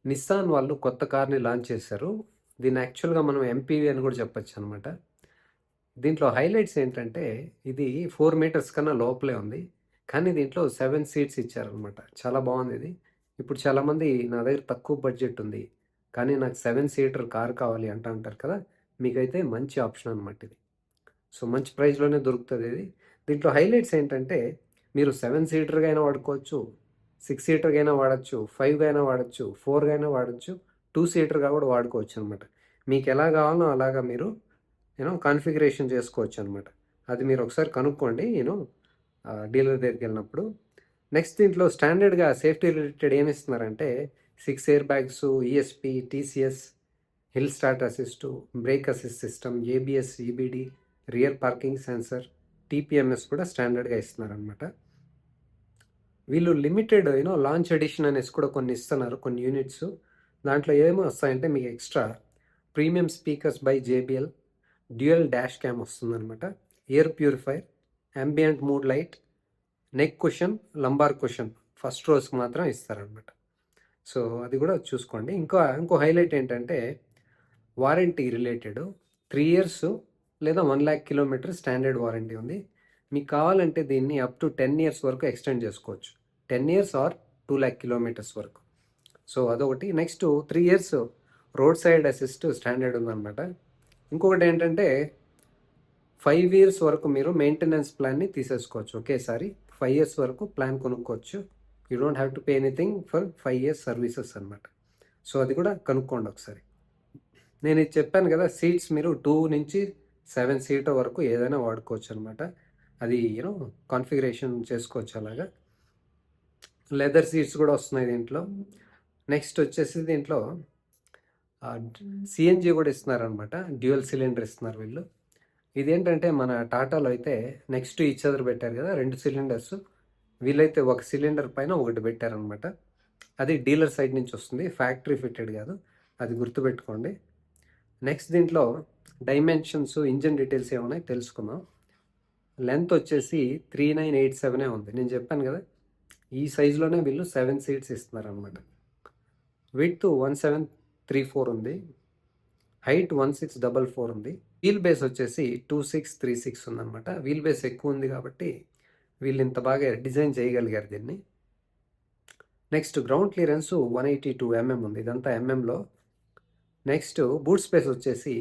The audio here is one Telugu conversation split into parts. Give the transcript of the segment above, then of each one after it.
నిస్సాన్ వాళ్ళు కొత్త కార్‌ని లాంచ్ చేశారు. దీన్ని యాక్చువల్‌గా మనం ఎంపీవీ అని కూడా చెప్పొచ్చనమాట. దీంట్లో హైలైట్స్ ఏంటంటే, ఇది 4 మీటర్స్ కన్నా లోపలే ఉంది. కానీ దీంట్లో 7 సీట్స్ ఇచ్చారనమాట. చాలా బావుందిది. ఇప్పుడు చాలామంది నా దగ్గర తక్కువ బడ్జెట్ ఉంది. కానీ నాకు 7 సీటర్ కార్ కావాలి అంటా ఉంటారు కదా! మీకైతే మంచి ఆప్షన్ అనమాట ఇది. సో, మంచి ప్రైస్‌లోనే దొరుకుతదిది. దీంట్లో హైలైట్స్ ఏంటంటే, మీరు 7 సీటర్‌గా అయినా వాడుకోవచ్చు, 6 సీటర్‌గా అయినా వాడొచ్చు, 5గా అయినా వాడొచ్చు, 4గా అయినా వాడొచ్చు, 2 సీటర్‌గా కూడా వాడుకోవచ్చనమాట. మీకెలా కావాలో అలాగా మీరు కాన్ఫిగరేషన్ చేసుకోవచ్చనమాట. అది మీరు ఒకసారి కనుక్కోండి డీలర్ దగ్గరికెళ్ళినప్పుడు. నెక్స్ట్ దీంట్లో స్టాండర్డ్‌గా సేఫ్టీ రిలేటెడ్ ఏమిస్తున్నారంటే 6 air bags, ESP, TCS, hill start assist, brake assist system, ABS, EBD, rear parking sensor, TPMS కూడా స్టాండర్డ్‌గా ఇస్తున్నారనమాట. వీళ్ళు లిమిటెడ్ లాంచ్ ఎడిషన్ అనేసి కూడా కొన్ని ఇస్తున్నారు, కొన్ని యూనిట్స్. దాంట్లో ఏమో వస్తాయంటే మీకు extra premium speakers by JBL, dual dash cam వస్తుందనమాట, air purifier, ambient mood light, neck cushion, lumbar cushion first రోస్కి మాత్రం ఇస్తారనమాట. సో అది కూడా చూసుకోండి. ఇంకో హైలైట్ ఏంటంటే వారంటీ రిలేటెడ్ 3 ఇయర్స్ లేదా 1,00,000 కిలోమీటర్ స్టాండర్డ్ వారంటీ ఉంది. మీకు కావాలంటే దీన్ని అప్ టు 10 ఇయర్స్ వరకు ఎక్స్టెండ్ చేసుకోవచ్చు. 10 ఇయర్స్ ఆర్ 2,00,000 కిలోమీటర్స్ వరకు. సో అదొకటి. Next 3 years road side assist standard ఉందన్నమాట. ఇంకొకటి ఏంటంటే 5 ఇయర్స్ వరకు మీరు మెయింటెనెన్స్ ప్లాన్ని తీసేసుకోవచ్చు ఒకేసారి. 5 ఇయర్స్ వరకు ప్లాన్ కొనుక్కోవచ్చు. You don't have to pay anything for 5 years services అనమాట. సో అది కూడా కనుక్కోండి ఒకసారి. నేను ఇది చెప్పాను కదా, సీట్స్ మీరు 2 నుంచి 7 సీటర్ వరకు ఏదైనా వాడుకోవచ్చు అనమాట. అది కాన్ఫిగరేషన్ చేసుకోవచ్చు అలాగా. లెదర్ సీట్స్ కూడా వస్తున్నాయి దీంట్లో. నెక్స్ట్ వచ్చేసి దీంట్లో సిఎన్జి కూడా ఇస్తున్నారనమాట. డ్యూయల్ సిలిండర్ ఇస్తున్నారు వీళ్ళు. ఇదేంటంటే మన టాటాలో అయితే నెక్స్ట్ ఈచ్ అదర్ పెట్టారు కదా 2 సిలిండర్స్. వీళ్ళైతే ఒక సిలిండర్ పైన ఒకటి పెట్టారనమాట. అది డీలర్ సైడ్ నుంచి వస్తుంది, ఫ్యాక్టరీ ఫిట్టెడ్ కాదు. అది గుర్తుపెట్టుకోండి. నెక్స్ట్ దీంట్లో డైమెన్షన్స్, ఇంజన్ డీటెయిల్స్ ఏమున్నాయి తెలుసుకుందాం. లెంత్ వచ్చేసి 3987 ఉంది. నేను చెప్పాను కదా, ఈ సైజులోనే వీళ్ళు 7 సీట్స్ ఇస్తున్నారనమాట. విడ్త్ 1734 ఉంది, హైట్ 1644 ఉంది. వీల్ బేస్ వచ్చేసి 2636 ఉందన్నమాట. వీల్ బేస్ ఎక్కువ ఉంది కాబట్టి వీళ్ళు ఇంత బాగా డిజైన్ చేయగలిగారు దీన్ని. నెక్స్ట్ గ్రౌండ్ క్లియరెన్స్ 182 ఉంది. ఇదంతా ఎంఎంలో. నెక్స్ట్ బూట్ స్పేస్ వచ్చేసి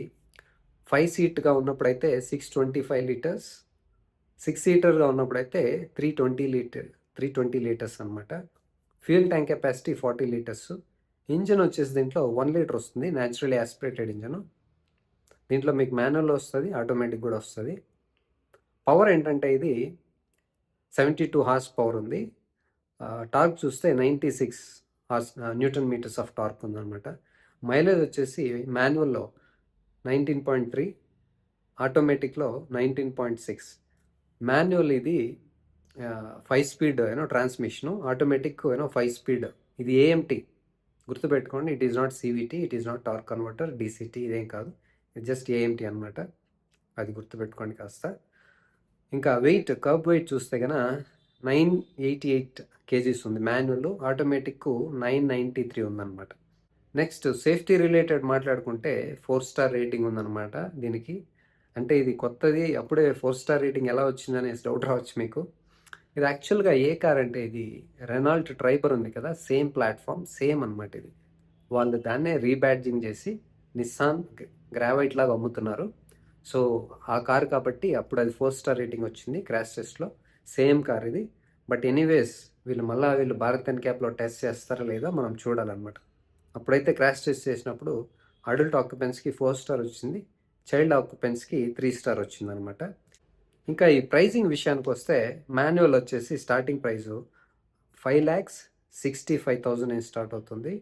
5 సీట్గా ఉన్నప్పుడైతే 625 లీటర్స్, 6 సీటర్గా ఉన్నప్పుడైతే 320 లీటర్స్ అనమాట. Fuel tank capacity 40 litres. Engine వచ్చేసి దీంట్లో 1 లీటర్ వస్తుంది, న్యాచురల్లీ యాస్పిరేటెడ్ ఇంజన్. దీంట్లో మీకు మాన్యువల్ వస్తుంది, ఆటోమేటిక్ కూడా వస్తుంది. పవర్ ఏంటంటే ఇది 72 హార్స్ పవర్ ఉంది. టార్క్ చూస్తే 96 న్యూటన్ మీటర్స్ ఆఫ్ టార్క్ ఉందన్నమాట. మైలేజ్ వచ్చేసి మాన్యువల్లో 19.3, ఆటోమేటిక్లో 19.6. మాన్యువల్ ఇది 5 స్పీడ్ ట్రాన్స్మిషను, ఆటోమేటిక్ 5 స్పీడ్. ఇది ఏఎంటీ గుర్తుపెట్టుకోండి. It is not CVT, it is not torque converter, DCT ఇదేం కాదు. ఇది జస్ట్ ఏఎంటీ అనమాట. అది గుర్తుపెట్టుకోండి కాస్త. ఇంకా కర్బ్ వెయిట్ చూస్తే కనుక 988 కేజీస్ ఉంది మాన్యువల్, ఆటోమేటిక్ 993 ఉందన్నమాట. నెక్స్ట్ సేఫ్టీ రిలేటెడ్ మాట్లాడుకుంటే 4 స్టార్ రేటింగ్ ఉందన్నమాట దీనికి. అంటే ఇది కొత్తది, అప్పుడే 4 స్టార్ రేటింగ్ ఎలా వచ్చిందనేసి డౌట్ రావచ్చు మీకు. ఇది యాక్చువల్గా ఏ కార్ అంటే ఇది రెనాల్ట్ ట్రైబర్ ఉంది కదా, సేమ్ ప్లాట్ఫామ్, సేమ్ అనమాట ఇది. వాళ్ళు దాన్నే రీబ్యాడ్జింగ్ చేసి నిస్సాన్ గ్రావైట్ లాగా అమ్ముతున్నారు. సో ఆ కార్ కాబట్టి అప్పుడు అది 4 స్టార్ రేటింగ్ వచ్చింది క్రాష్ టెస్ట్లో. సేమ్ కార్ ఇది. బట్ ఎనీవేస్ వీళ్ళు భారత్ ఎన్క్యాప్లో టెస్ట్ చేస్తారా లేదా మనం చూడాలన్నమాట. అప్పుడైతే క్రాష్ టెస్ట్ చేసినప్పుడు అడల్ట్ ఆక్యుపెన్స్కి 4 స్టార్ వచ్చింది, చైల్డ్ ఆక్యుపెన్స్కి 3 స్టార్ వచ్చిందనమాట. ఇంకా ఈ ప్రైజింగ్ విషయానికి వస్తే మాన్యువల్ వచ్చేసి స్టార్టింగ్ ప్రైజు 5,65,000 నుంచి స్టార్ట్ అవుతుంది.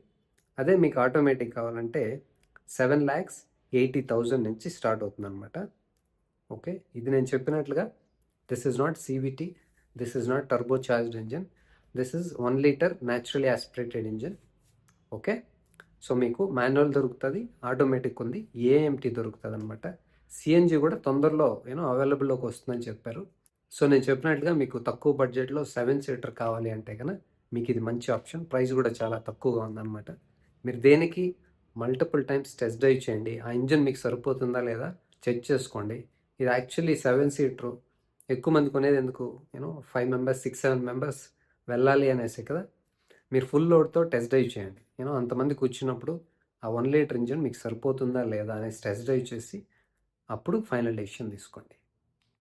అదే మీకు ఆటోమేటిక్ కావాలంటే 7,80,000 నుంచి స్టార్ట్ అవుతుంది అనమాట. ఓకే, ఇది నేను చెప్పినట్లుగా this is not CVT, this is not turbo charged engine, this is 1 litre naturally aspirated engine. Okay, so మీకు మాన్యువల్ దొరుకుతుంది, ఆటోమేటిక్ ఉంది, ఏఎంటీ దొరుకుతుంది అనమాట. సిఎన్జి కూడా తొందరలో అవైలబుల్లోకి వస్తుందని చెప్పారు. సో నేను చెప్పినట్లుగా మీకు తక్కువ బడ్జెట్లో 7 సీటర్ కావాలి అంటే కనుక మీకు ఇది మంచి ఆప్షన్. ప్రైస్ కూడా చాలా తక్కువగా ఉందన్నమాట. మీరు దేనికి మల్టిపుల్ టైమ్స్ టెస్ట్ డ్రైవ్ చేయండి. ఆ ఇంజిన్ మీకు సరిపోతుందా లేదా చెక్ చేసుకోండి. ఇది యాక్చువల్లీ 7 సీటరు. ఎక్కువ మంది కొనేది ఎందుకు? 5 మెంబర్స్, 6, 7 మెంబర్స్ వెళ్ళాలి అనేసి కదా! మీరు ఫుల్ లోడ్‌తో టెస్ట్ డ్రైవ్ చేయండి. అంతమంది కూర్చున్నప్పుడు ఆ 1 లీటర్ ఇంజిన్ మీకు సరిపోతుందా లేదా అనేసి టెస్ట్ డ్రైవ్ చేసి అప్పుడు ఫైనల్ డెసిషన్ తీసుకోండి.